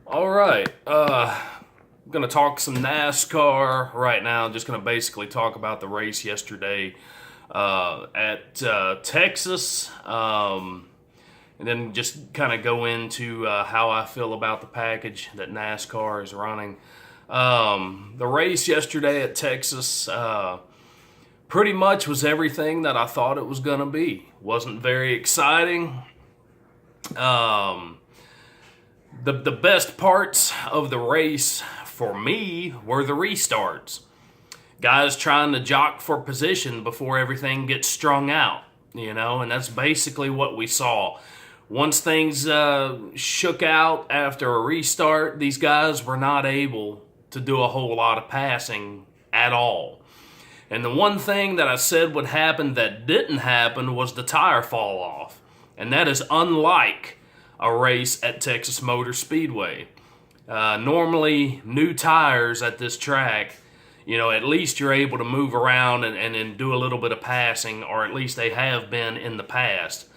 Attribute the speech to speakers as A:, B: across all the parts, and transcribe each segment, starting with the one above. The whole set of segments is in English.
A: All right. I'm going to talk some NASCAR right now. Just going to basically talk about the race yesterday at Texas. And then just kind of go into how I feel about the package that NASCAR is running. The race yesterday at Texas pretty much was everything that I thought it was going to be. Wasn't very exciting. The best parts of the race for me were the restarts. Guys trying to jock for position before everything gets strung out, and that's basically what we saw. Once things shook out after a restart, these guys were not able to do a whole lot of passing at all. And the one thing that I said would happen that didn't happen was the tire fall off. And that is unlike a race at Texas Motor Speedway. Normally, new tires at this track, at least you're able to move around and do a little bit of passing, or at least they have been in the past.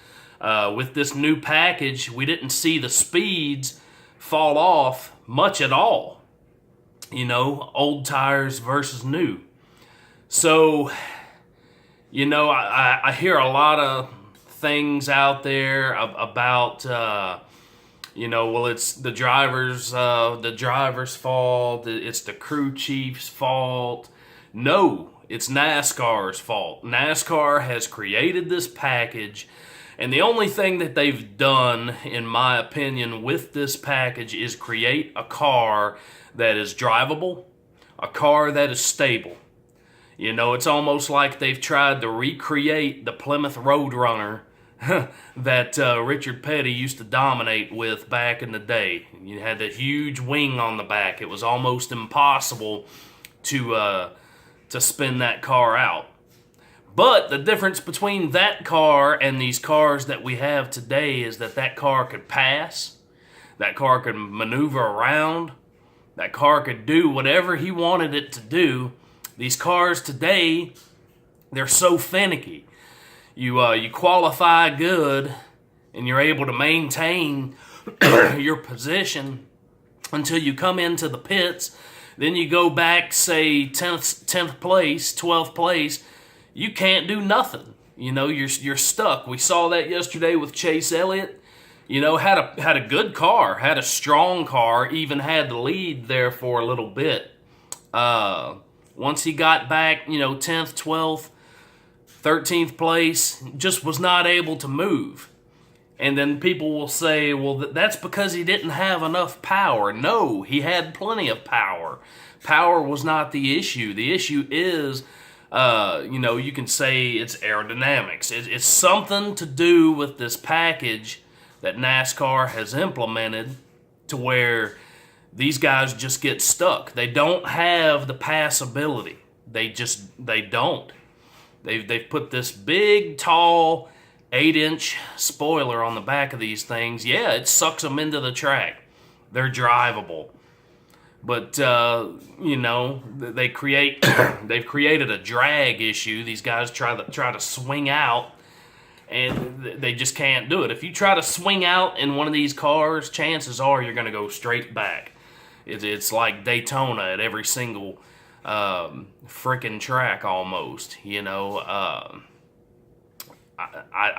A: With this new package, we didn't see the speeds fall off much at all. Old tires versus new. So, I hear a lot of things out there about, it's the driver's fault, it's the crew chief's fault. No, it's NASCAR's fault. NASCAR has created this package, and the only thing that they've done, in my opinion, with this package is create a car that is drivable, a car that is stable. It's almost like they've tried to recreate the Plymouth Roadrunner that Richard Petty used to dominate with back in the day. You had that huge wing on the back. It was almost impossible to spin that car out. But the difference between that car and these cars that we have today is that car could pass, that car could maneuver around, that car could do whatever he wanted it to do. These cars today, they're so finicky. You qualify good, and you're able to maintain your position until you come into the pits. Then you go back, say 10th place, 12th place. You can't do nothing. You're stuck. We saw that yesterday with Chase Elliott. Had a good car, had a strong car, even had the lead there for a little bit. Once he got back, 10th, 12th, 13th place, just was not able to move. And then people will say, well, that's because he didn't have enough power. No, he had plenty of power. Power was not the issue. The issue is, you can say it's aerodynamics. It's something to do with this package that NASCAR has implemented to where these guys just get stuck. They don't have the passability. They don't. They've put this big, tall, 8-inch spoiler on the back of these things. Yeah, it sucks them into the track. They're drivable. But, they've created a drag issue. These guys try to swing out, and they just can't do it. If you try to swing out in one of these cars, chances are you're going to go straight back. It's like Daytona at every single frickin' track almost, I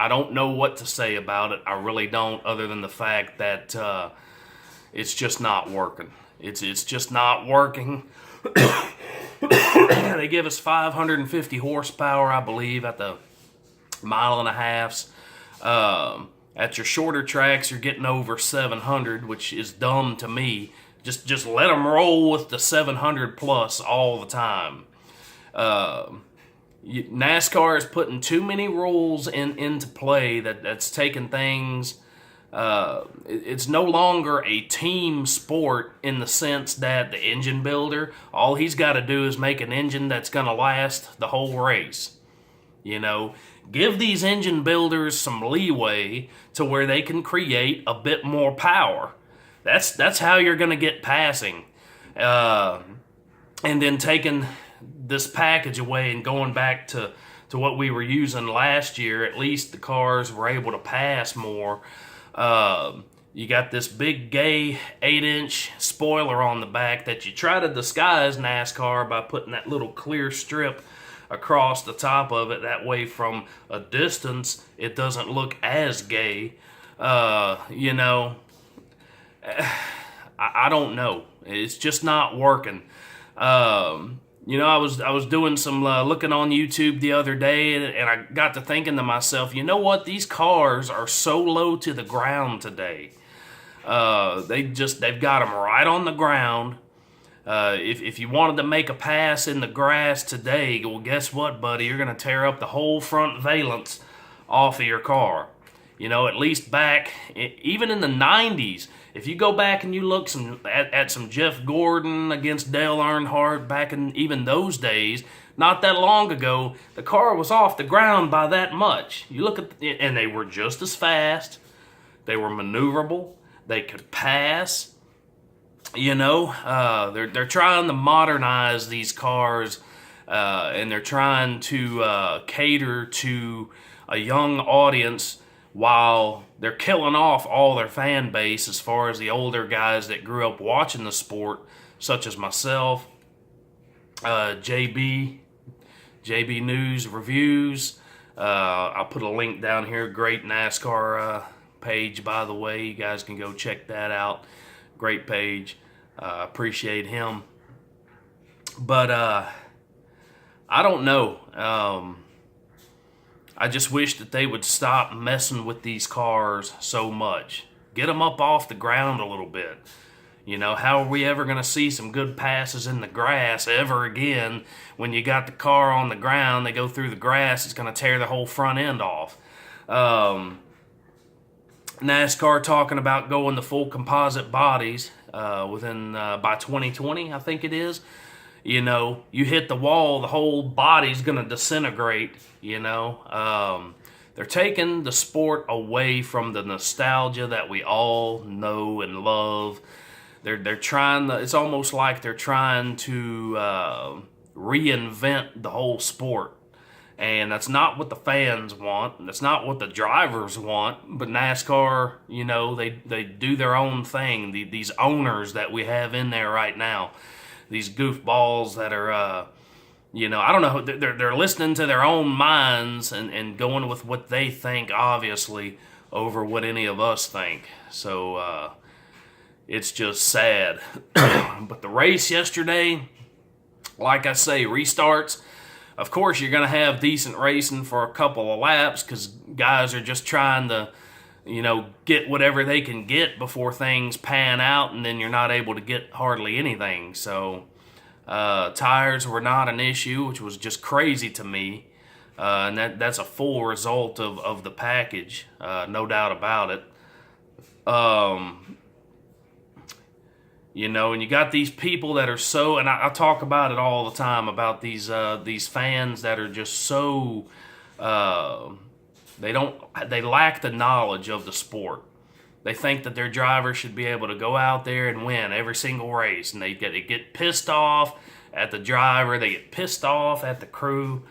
A: don't know what to say about it. I really don't, other than the fact that it's just not working. It's just not working. They give us 550 horsepower, I believe, at the mile and a halfs. At your shorter tracks, you're getting over 700, which is dumb to me. Just let them roll with the 700 plus all the time. NASCAR is putting too many rules into play that's taking things. It's no longer a team sport in the sense that the engine builder, all he's got to do is make an engine that's going to last the whole race. Give these engine builders some leeway to where they can create a bit more power. That's how you're going to get passing. And then taking this package away and going back to what we were using last year, at least the cars were able to pass more. You got this big gay 8-inch spoiler on the back that you try to disguise NASCAR by putting that little clear strip across the top of it. That way from a distance it doesn't look as gay. You know, I don't know. It's just not working. You know, I was doing some looking on YouTube the other day, and I got to thinking to myself, you know what? These cars are so low to the ground today. They've got them right on the ground. If you wanted to make a pass in the grass today, well, guess what, buddy? You're going to tear up the whole front valence off of your car. You know, at least back, even in the 90s, if you go back and you look at some Jeff Gordon against Dale Earnhardt back in even those days, not that long ago, the car was off the ground by that much. You look at, and they were just as fast. They were maneuverable. They could pass. You know, they're trying to modernize these cars, and they're trying to cater to a young audience, while they're killing off all their fan base as far as the older guys that grew up watching the sport, such as myself, JB News Reviews. I'll put a link down here. Great NASCAR page, by the way. You guys can go check that out. Great page. Appreciate him. But I don't know. I just wish that they would stop messing with these cars so much. Get them up off the ground a little bit. You know, how are we ever going to see some good passes in the grass ever again when you got the car on the ground, they go through the grass, it's going to tear the whole front end off. NASCAR talking about going to full composite bodies by 2020, I think it is. You know, you hit the wall, the whole body's going to disintegrate, you know. They're taking the sport away from the nostalgia that we all know and love. They're trying to, it's almost like they're trying to reinvent the whole sport. And that's not what the fans want. That's not what the drivers want. But NASCAR, you know, they do their own thing. These owners that we have in there right now. These goofballs that are, you know, I don't know, they're listening to their own minds and going with what they think, obviously, over what any of us think. So it's just sad. But the race yesterday, like I say, restarts. Of course, you're going to have decent racing for a couple of laps because guys are just trying to, you know, get whatever they can get before things pan out, and then you're not able to get hardly anything. So tires were not an issue, which was just crazy to me. And that's a full result of the package, no doubt about it. You know, and you got these people that are so, and I talk about it all the time, about these fans that are just so, they lack the knowledge of the sport. They think that their driver should be able to go out there and win every single race, and they get pissed off at the driver, they get pissed off at the crew.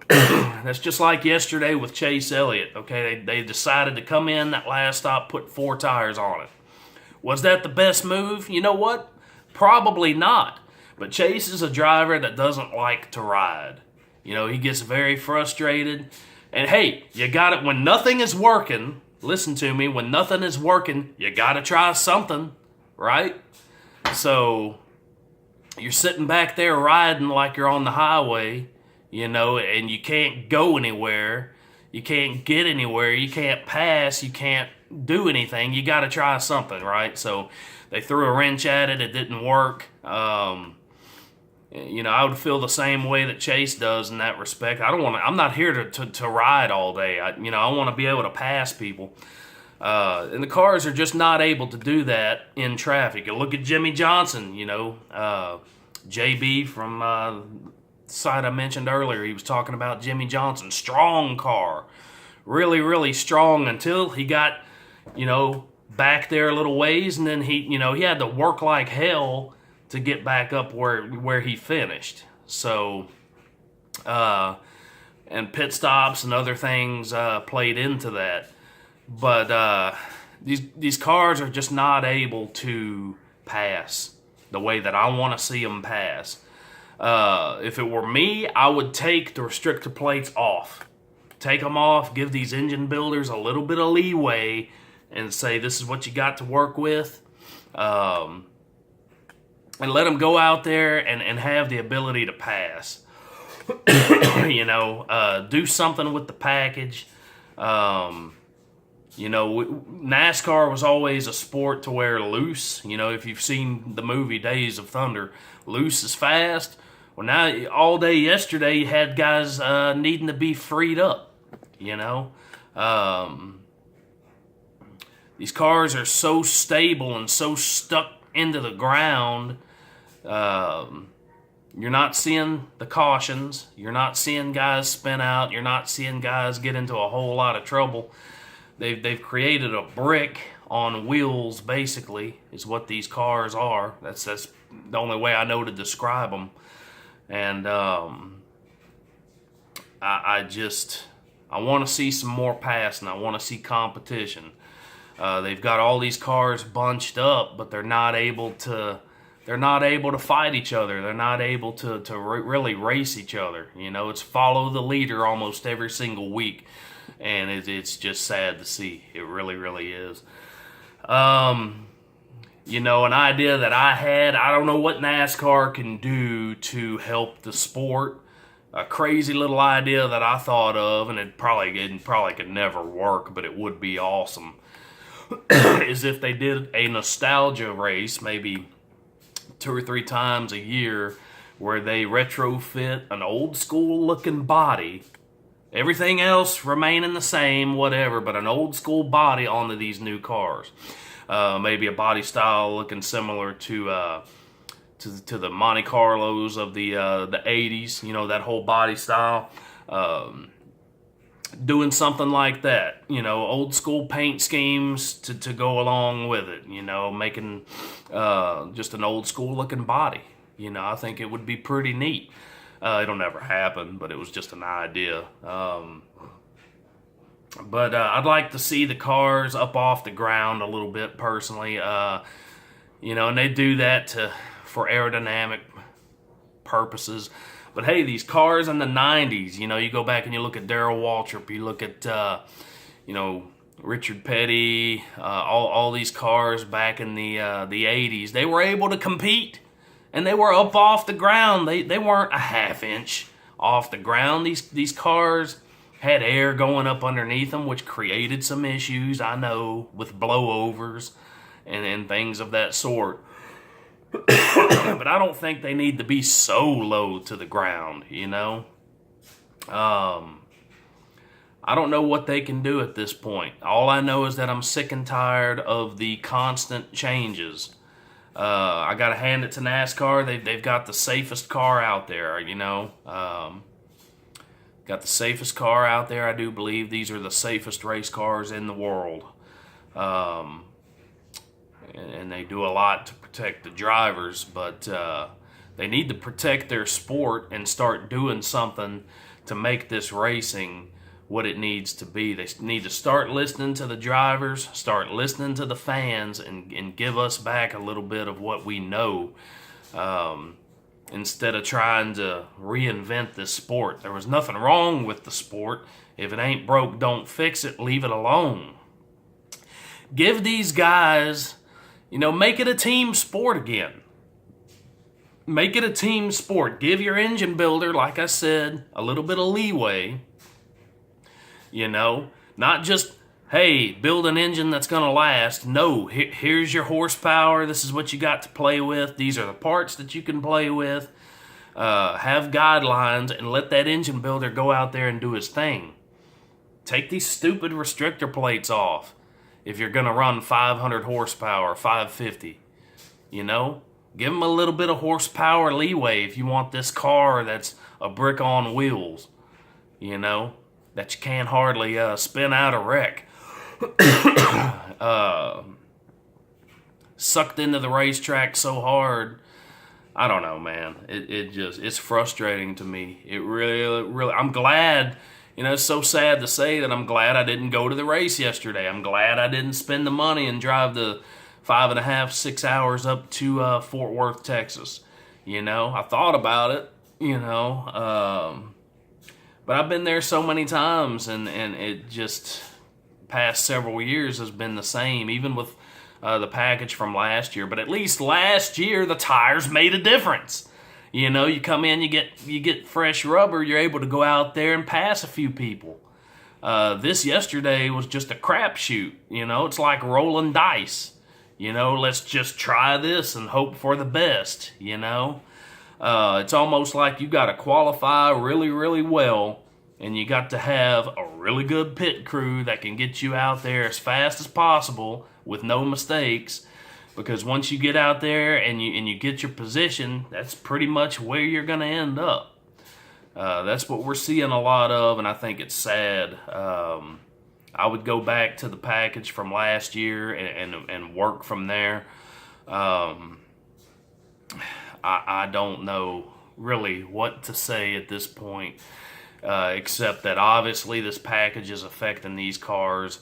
A: That's just like yesterday with Chase Elliott, okay? They decided to come in that last stop, put 4 tires on it. Was that the best move? You know what? Probably not. But Chase is a driver that doesn't like to ride. You know, he gets very frustrated. And hey, you got it. When nothing is working, listen to me, when nothing is working, you got to try something, right? So you're sitting back there riding like you're on the highway, you know, and you can't go anywhere. You can't get anywhere. You can't pass. You can't do anything. You got to try something, right? So they threw a wrench at it. It didn't work. You know, I would feel the same way that Chase does in that respect. I'm not here to ride all day. I want to be able to pass people. And the cars are just not able to do that in traffic. You look at Jimmy Johnson, you know, JB from the site I mentioned earlier. He was talking about Jimmy Johnson. Strong car. Really, really strong until he got, you know, back there a little ways. And then he had to work like hell to get back up where he finished. So, and pit stops and other things played into that. But these cars are just not able to pass the way that I want to see them pass. If it were me, I would take the restrictor plates off. Take them off, give these engine builders a little bit of leeway, and say this is what you got to work with. And let them go out there and have the ability to pass. Do something with the package. NASCAR was always a sport to where loose. If you've seen the movie Days of Thunder, loose is fast. Well, now all day yesterday you had guys needing to be freed up. These cars are so stable and so stuck into the ground. You're not seeing the cautions. You're not seeing guys spin out. You're not seeing guys get into a whole lot of trouble. They've created a brick on wheels, basically, is what these cars are. That's the only way I know to describe them. And I want to see some more passing. I want to see competition. They've got all these cars bunched up, but they're not able to fight each other. They're not able to really race each other. It's follow the leader almost every single week, and it's just sad to see. It really, really is. An idea that I had, I don't know what NASCAR can do to help the sport. A crazy little idea that I thought of, and it probably could never work, but it would be awesome, is if they did a nostalgia race, maybe 2 or 3 times a year, where they retrofit an old school looking body, everything else remaining the same, whatever, but an old school body onto these new cars. Maybe a body style looking similar to the Monte Carlos of the 80s, that whole body style. Doing something like that, old school paint schemes to go along with it, making just an old school looking body. I think it would be pretty neat. It'll never happen, but it was just an idea. But I'd like to see the cars up off the ground a little bit personally, and they do that for aerodynamic purposes. But hey, these cars in the 90s, you go back and you look at Darrell Waltrip, you look at, Richard Petty, all these cars back in the 80s, they were able to compete, and they were up off the ground. They weren't a half inch off the ground. These cars had air going up underneath them, which created some issues, I know, with blowovers and things of that sort. But I don't think they need to be so low to the ground, I don't know what they can do at this point. All I know is that I'm sick and tired of the constant changes. I got to hand it to NASCAR. They've got the safest car out there, Got the safest car out there. I do believe these are the safest race cars in the world. And they do a lot to protect the drivers, but they need to protect their sport and start doing something to make this racing what it needs to be. They need to start listening to the drivers, start listening to the fans, and give us back a little bit of what we know, instead of trying to reinvent this sport. There was nothing wrong with the sport. If it ain't broke, don't fix it. Leave it alone. Give these guys, make it a team sport again. Make it a team sport. Give your engine builder, like I said, a little bit of leeway. Not just, hey, build an engine that's going to last. No, here's your horsepower. This is what you got to play with. These are the parts that you can play with. Have guidelines and let that engine builder go out there and do his thing. Take these stupid restrictor plates off if you're going to run 500 horsepower, 550. Give them a little bit of horsepower leeway if you want this car that's a brick on wheels, that you can't hardly spin out a wreck. Sucked into the racetrack so hard. I don't know, man. It's frustrating to me. It really, I'm glad You know, it's so sad to say that I'm glad I didn't go to the race yesterday. I'm glad I didn't spend the money and drive the 5.5, 6 hours up to Fort Worth, Texas. You know, I thought about it, but I've been there so many times, and it just, past several years has been the same, even with the package from last year. But at least last year, the tires made a difference. You know, you come in, you get fresh rubber, you're able to go out there and pass a few people. This yesterday was just a crapshoot. You know, it's like rolling dice. You know, let's just try this and hope for the best, you know. It's almost like you got to qualify really, really well, and you got to have a really good pit crew that can get you out there as fast as possible with no mistakes. Because once you get out there and you get your position, that's pretty much where you're going to end up. That's what we're seeing a lot of, and I think it's sad. I would go back to the package from last year and work from there. I don't know really what to say at this point, except that obviously this package is affecting these cars.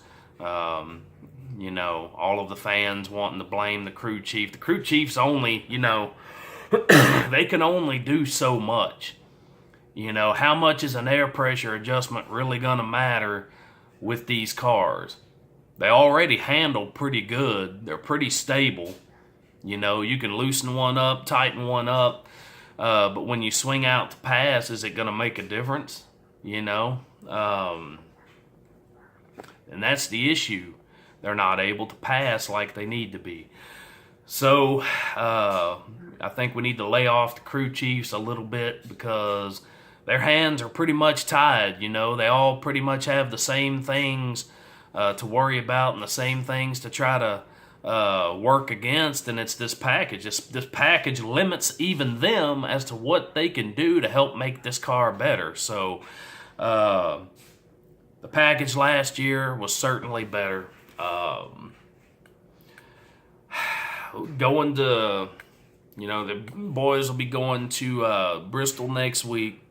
A: You know, all of the fans wanting to blame the crew chief. The crew chief's only, they can only do so much. You know, how much is an air pressure adjustment really going to matter with these cars? They already handle pretty good. They're pretty stable. You know, you can loosen one up, tighten one up, but when you swing out to pass, is it going to make a difference? You know, and that's the issue. They're not able to pass like they need to be. So I think we need to lay off the crew chiefs a little bit, because their hands are pretty much tied. You know, they all pretty much have the same things to worry about and the same things to try to work against, and it's this package. This package limits even them as to what they can do to help make this car better. So the package last year was certainly better. Going to, the boys will be going to Bristol next week,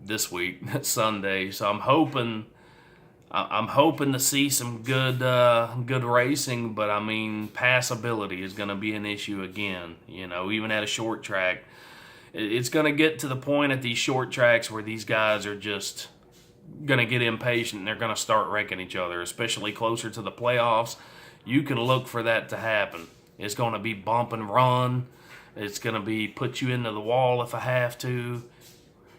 A: this week, Sunday. So I'm hoping to see some good racing, but I mean, passability is going to be an issue again. You know, even at a short track, it's going to get to the point at these short tracks where these guys are just going to get impatient and they're going to start wrecking each other, especially closer to the playoffs. You can look for that to happen. It's going to be bump and run. It's going to be put you into the wall if I have to.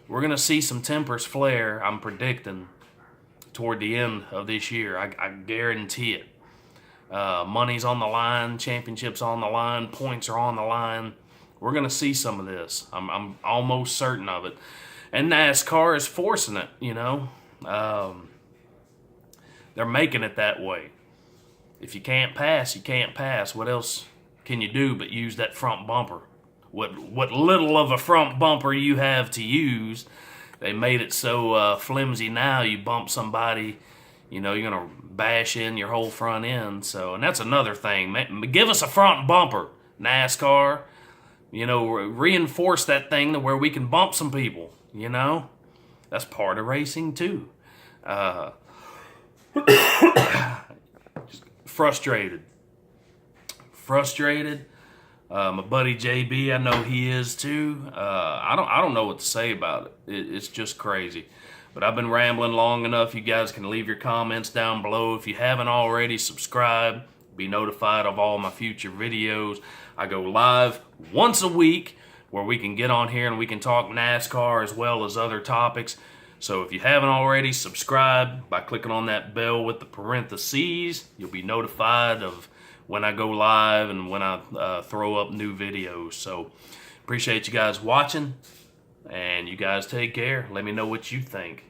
A: We're going to see some tempers flare, I'm predicting, toward the end of this year. I guarantee it. Money's on the line, championships on the line, points are on the line. We're going to see some of this. I'm almost certain of it. And NASCAR is forcing it, They're making it that way. If you can't pass, you can't pass. What else can you do but use that front bumper? What little of a front bumper you have to use, they made it so flimsy now. You bump somebody, you're going to bash in your whole front end. So, and that's another thing. Give us a front bumper, NASCAR. Reinforce that thing to where we can bump some people, That's part of racing too. Just frustrated. My buddy JB, I know he is too. I don't know what to say about it. It's just crazy. But I've been rambling long enough. You guys can leave your comments down below. If you haven't already, subscribe. Be notified of all my future videos. I go live once a week where we can get on here and we can talk NASCAR as well as other topics. So if you haven't already, subscribe by clicking on that bell with the parentheses. You'll be notified of when I go live and when I throw up new videos. So appreciate you guys watching, and you guys take care. Let me know what you think.